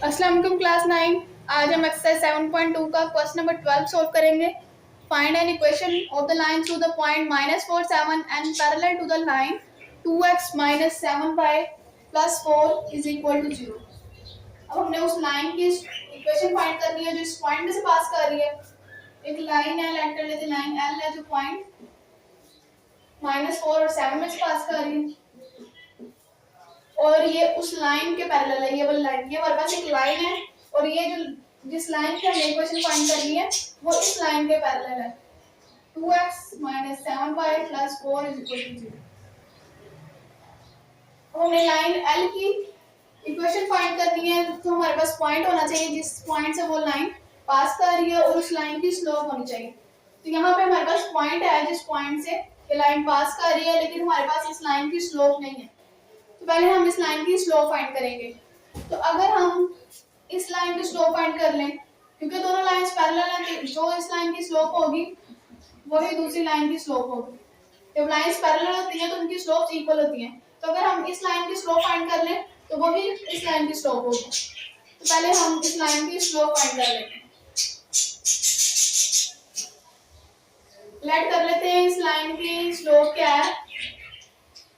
अस्सलाम वालेकुम क्लास 9। आज हम एक्सरसाइज 7.2 का क्वेश्चन नंबर 12 सॉल्व करेंगे। Find an equation of the line through the point -4 7 and parallel to the line 2x - 7y + 4 is equal to 0। अब हमने उस लाइन की इक्वेशन फाइंड करनी है जो इस पॉइंट में से पास कर रही है। एक लाइन है, लेट कर लेते हैं लाइन L है जो पॉइंट -4 और 7 में से पास कर रही है और ये उस लाइन के पैरेलल है। ये वाली लाइन, ये हमारे पास एक लाइन है और ये जो जिस लाइन की हमें इक्वेशन फाइंड करनी है वो इस लाइन के पैरेलल है। 2x - 7y + 4 = 0। हमें लाइन L की इक्वेशन फाइंड करनी है तो हमारे पास पॉइंट होना चाहिए जिस पॉइंट से वो लाइन पास कर रही है और उस लाइन की स्लोप होनी चाहिए। तो यहाँ पे हमारे पास पॉइंट है जिस पॉइंट से ये लाइन पास कर रही है, लेकिन हमारे पास इस लाइन की स्लोप नहीं है। तो पहले हम इस लाइन की स्लोप फाइंड करेंगे। तो अगर हम इस लाइन की स्लोप फाइंड कर लें, क्योंकि दोनों लाइंस पैरेलल हैं, तो जो इस लाइन की स्लोप होगी वही दूसरी लाइन की स्लोप होगी। जब लाइंस पैरेलल होती हैं तो उनकी स्लोप्स इक्वल होती हैं। तो अगर हम इस लाइन की स्लोप फाइंड कर लें तो वही इस लाइन की स्लोप होगी। तो पहले हम इस लाइन की स्लोप फाइंड कर लेते हैं। लेट कर लेते हैं इस लाइन की स्लोप क्या है,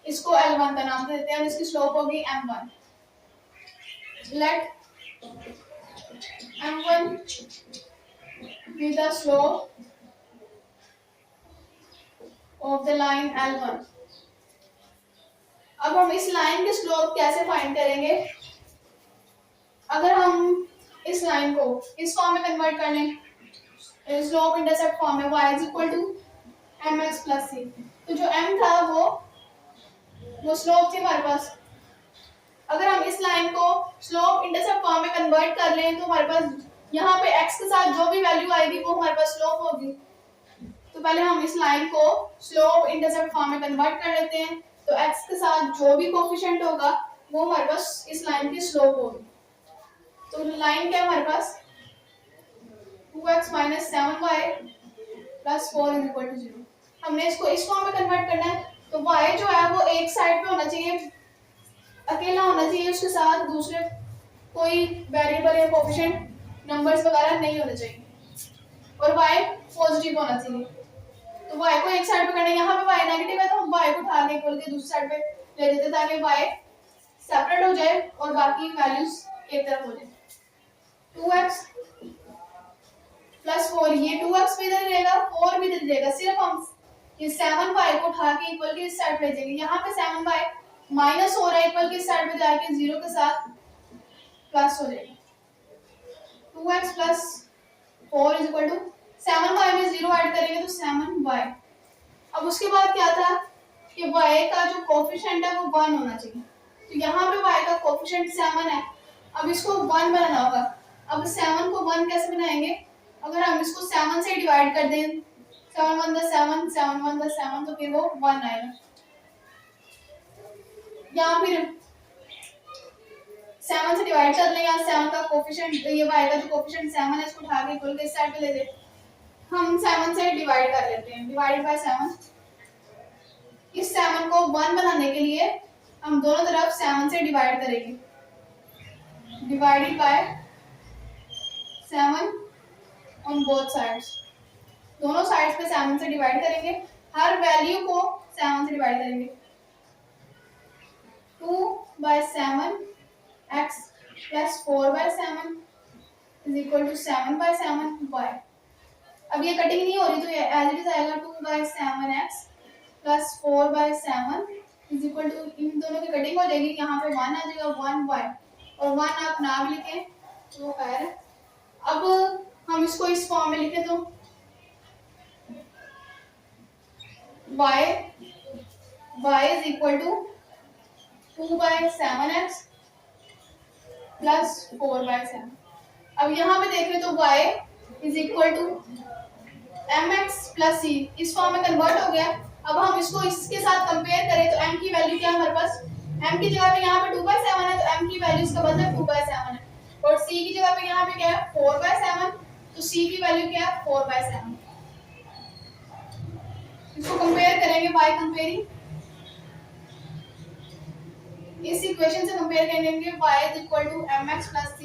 इसको L1 का नाम देते हैं और इसकी स्लोप होगी M1। Let M1 be the slope of the line L1। अब हम इस लाइन की स्लोप कैसे फाइंड करेंगे? अगर हम इस लाइन को इस फॉर्म में कन्वर्ट कर लें, स्लोप इंटरसेप्ट फॉर्म में y = mx + c, तो जो m था वो स्लोप थी हमारे पास। अगर हम इस लाइन को स्लोप इंटरसेप्ट फॉर्म में कन्वर्ट कर लें तो हमारे पास यहाँ पे x के साथ जो भी वैल्यू आएगी वो हमारे पास स्लोप होगी। तो पहले हम इस लाइन को स्लोप इंटरसेप्ट फॉर्म में कन्वर्ट कर लेते हैं। तो x के साथ जो भी कोफिशिएंट होगा वो हमारे पास इस लाइन की स्लोप होगी। तो लाइन क्या है हमारे पास 2x - 7y + 4 = 0। हमने इसको इस फॉर्म में कन्वर्ट करना है। तो y जो है वो एक साइड पे होना चाहिए, अकेला होना चाहिए, उसके साथ दूसरे कोई वेरिएबल या कोफिशिएंट नंबर्स वगैरह नहीं होने चाहिए और y पॉजिटिव होना चाहिए। तो y को एक साइड पे करना है, यहाँ पे y नेगेटिव है तो हम y को उठा के इक्वल के दूसरी साइड पे ले देते हैं ताकि y सेपरेट हो जाए और बाकी वैल्यूज एक तरफ हो जाए। 2x + 4, ये 2x भी इधर रहेगा 4 भी इधर रहेगा, सिर्फ हम ये 7y को उठा के इक्वल के इस साइड पे भेजेंगे। यहाँ पे 7y माइनस हो रहा है, इक्वल के इस साइड पे जाके 0 के साथ प्लस हो जाएगा। 2x + 4 = 7y में 0 ऐड करेंगे तो 7y। अब उसके बाद क्या था कि y का जो कोफिशिएंट है वो 1 होना चाहिए। तो यहाँ पे y का कोफिशिएंट 7 है, अब इसको 1 बनाना होगा। अब 7 को 1 कैसे बनाएंगे? अगर हम इसको 7 से डिवाइड कर दें, 7 × 1 = 7, 7 × 1 = 7, तो फिर वो 1 आएगा। या फिर 7 से डिवाइड कर लें, या 7 का कोफिशिएंट, ये y का जो कोफिशिएंट 7 है इसको उठा के इक्वल के इस साइड पे ले दे। हम 7 से डिवाइड कर लेते हैं, डिवाइड बाय 7। इस 7 को 1 बनाने के लिए हम दोनों तरफ 7 से डिवाइड करेंगे, divided by 7 on both sides. दोनों साइड्स पे 7 से डिवाइड करेंगे, हर वैल्यू को 7 से डिवाइड करेंगे। 2/7 x + 4/7 = 7/7 y। अब ये कटिंग नहीं हो रही तो ये एज इट इज आएगा 2/7 x + 4/7 = इन दोनों की कटिंग हो जाएगी, यहाँ पे 1 आ जाएगा 1 y और 1 आप ना भी लिखें तो खैर है। अब हम इसको इस फॉर्म में लिखें तो y = 2/7x + 4/7। अब यहाँ पे देख रहे तो y = mx + c, इस फॉर्म में कन्वर्ट हो गया। अब हम इसको इसके साथ कंपेयर करें तो m की वैल्यू क्या है हमारे पास? m की जगह पे यहाँ पे 2/7 है तो m की वैल्यू इसका मतलब 2/7 है और c की जगह पे यहाँ पे क्या है 4/7, तो c की वैल्यू क्या है 4/7। इसको कंपेयर करेंगे बाय कंपेयरिंग, इस इक्वेशन से कंपेयर करेंगे y = mx + c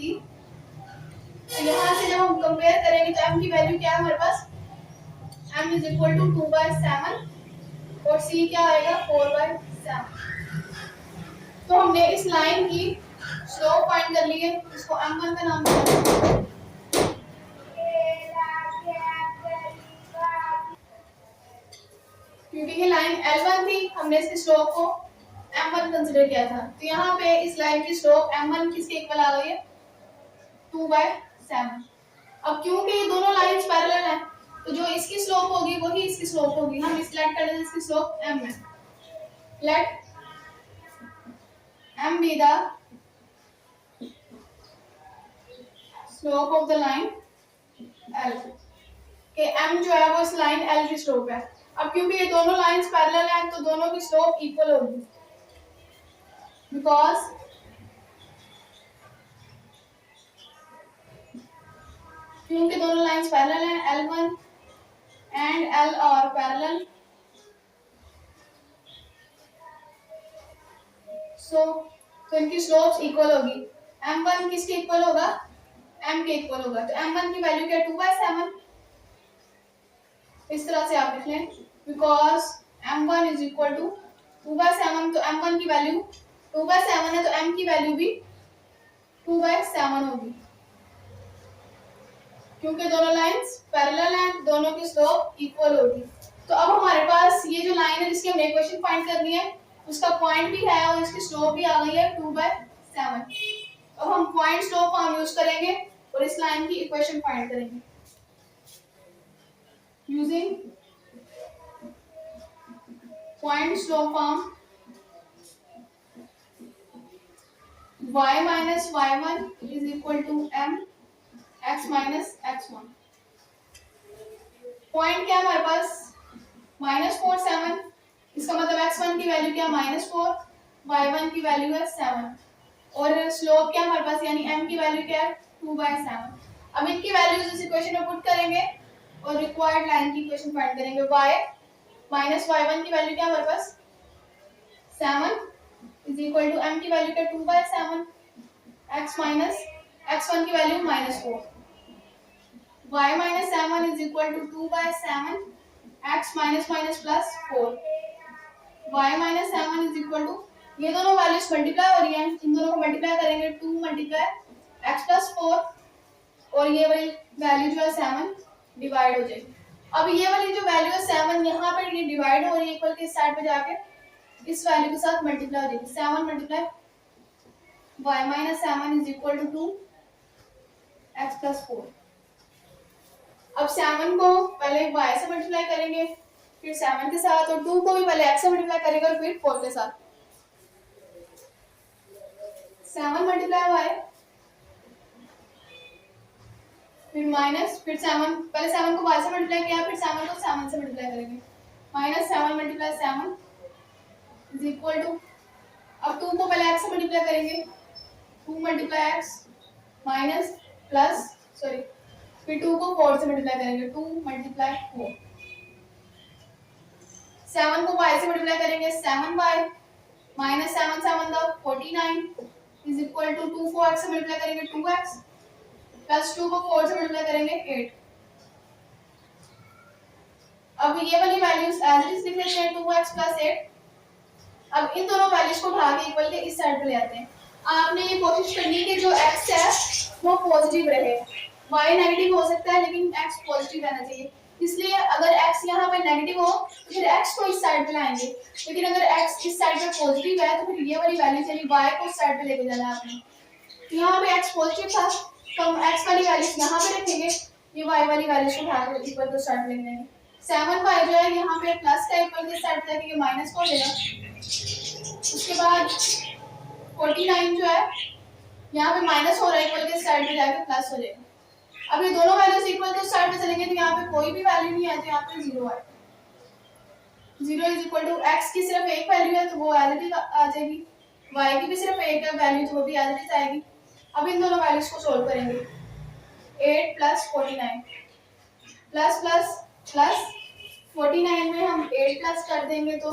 तो यहाँ से जब हम कंपेयर करेंगे तो m की वैल्यू क्या है हमारे पास, m इज इक्वल टू 2/7 और c क्या आएगा 4/7। तो हमने इस लाइन की स्लोप फाइंड कर ली है, इसको m1 का नाम दिया। क्योंकि ये लाइन L1 थी, हमने इसकी स्लोप को m1 कंसीडर किया था, तो यहाँ पे इस लाइन की स्लोप m1 किसके इक्वल आ गई है, 2/7। अब क्योंकि ये दोनों लाइंस पैरेलल हैं, तो जो इसकी स्लोप होगी वही इसकी स्लोप होगी। हम सिलेक्ट कर लेते हैं इसकी स्लोप m है। Let m be the slope of the line L, कि m जो है वो इस लाइन L की स्लोप है। अब क्योंकि ये दोनों लाइंस पैरेलल हैं तो दोनों की स्लोप इक्वल होगी, बिकॉज क्योंकि दोनों लाइंस पैरेलल हैं, L1 and L are parallel, तो इनकी स्लोप्स इक्वल होगी। m1 किसके इक्वल होगा, m के इक्वल होगा, तो m1 की वैल्यू क्या है 2/7। इस तरह से आप लिख लें, because m1 is equal to 2/7, तो m1 की वैल्यू 2/7 है, तो m की वैल्यू भी 2/7 होगी। क्योंकि दोनों लाइंस पैरेलल हैं, दोनों की स्लोप इक्वल होगी। तो अब हमारे पास ये जो लाइन है जिसकी हमने इक्वेशन फाइंड करनी है, उसका पॉइंट भी है और इसकी स्लोप भी आ गई है 2/7। अब हम पॉइंट स्लोप फॉर्म यूज करेंगे और इस लाइन की इक्वेशन फाइंड करेंगे using point slope form. y minus y1 is equal to m x minus x1। Point क्या है हमारे पास -4 7, इसका मतलब x1 की वैल्यू क्या -4, y1 की वैल्यू है 7 और स्लोप क्या हमारे पास यानी m की वैल्यू क्या है 2/7। अब इनकी वैल्यूज इस इक्वेशन में पुट करेंगे और रिक्वायर्ड लाइन की इक्वेशन फाइंड करेंगे। y minus y1 की वैल्यू क्या हमारे पास 7 is equal to m की वैल्यू क्या 2/7, x minus x1 की value -4, y minus 7 is equal to 2/7, x minus minus plus 4, y minus 7 is equal to, ये दोनों वैल्यूज मल्टीप्लाई हो रही हैं, इन दोनों को मल्टीप्लाई करेंगे 2 मल्टीप्लाई x plus 4 और ये वाली वैल्यू जो है 7 डिवाइड हो जाएगी। अब ये वाली जो वैल्यू है 7 यहाँ पर ये डिवाइड हो रही है इक्वल के साइड पे जाके इस वैल्यू के साथ मल्टीप्लाई हो जाएगी। 7 multiply y minus 7 is equal to 2 x plus 4। अब 7 को पहले y से मल्टीप्लाई करेंगे, फिर 7 के साथ, और 2 को भी पहले x से मल्टीप्लाई करेंगे और फिर 4 के साथ। 7 मल्टीप्लाई y, फिर माइनस, फिर 7, पहले 7 को y से मल्टीप्लाई किया, फिर 7 को 7 से मल्टीप्लाई करेंगे, -7 मल्टीप्लाई 7 इज इक्वल टू, अब 2 को पहले x से मल्टीप्लाई करेंगे, 2 multiply x minus plus sorry, फिर 2 को 4 से मल्टीप्लाई करेंगे, 2 मल्टीप्लाई 4, 7 को y से मल्टीप्लाई करेंगे 7y minus 7 7 the 49 is equal to 2 को x से मल्टीप्लाई करेंगे 2x प्लस 2 को 4 से मल्टीप्लाई करेंगे 8। अब ये वाली वैल्यूज एज इट इज लिख लेते हैं 2x प्लस 8। अब इन दोनों वैल्यूज को उठा के इक्वल के इस साइड पे ले आते हैं। आपने ये कोशिश करनी है कि जो x है वो पॉजिटिव रहे, y नेगेटिव हो सकता है लेकिन x पॉजिटिव रहना चाहिए। इसलिए अगर x यहाँ पे नेगेटिव हो तो फिर x को इस साइड पे लाएंगे, लेकिन अगर x इस साइड पे पॉजिटिव है तो फिर ये वाली वैल्यू चली y को इस साइड पे लेके जाना है आपने। तो यहाँ पे x पॉजिटिव था तो हम x वाली वैल्यू यहाँ पे रखेंगे, ये y वाली वैल्यू को उठा के इक्वल को साइड पे लेके जाएंगे। 7y जो है यहाँ पे प्लस का इक्वल के साइड पे जाके ये माइनस को हो जाएगा। उसके बाद 49 जो है यहाँ पे माइनस हो रहा है, इक्वल के साइड पे जाके प्लस हो जाएगा। अब ये दोनों वैल्यूज इक्वल के साइड पे चलेंगे तो यहाँ पे कोई भी वैल्यू नहीं है, तो यहाँ पे 0 है। 0 इज इक्वल टू x की सिर्फ एक वैल्यू है तो वो एज इट इज आ जाएगी, y की भी सिर्फ एक है वैल्यू तो वो भी एज इट इज आएगी। अब इन दोनों वैल्यूज को सोल्व करेंगे, 8 प्लस 49 प्लस प्लस प्लस 49 में हम 8 प्लस कर देंगे तो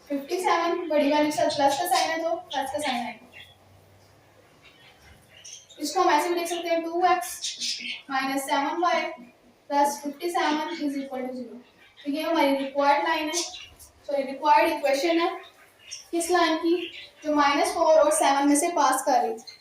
57, बड़ी वाली के साथ प्लस का साइन है तो प्लस का साइन आएगा। इसको हम ऐसे भी लिख सकते हैं 2x minus 7y plus 57 is equal to 0। तो ये हमारी रिक्वायर्ड लाइन है, सॉरी रिक्वायर्ड इक्वेशन है किस लाइन की, जो -4 और 7 में से पास कर रही थी।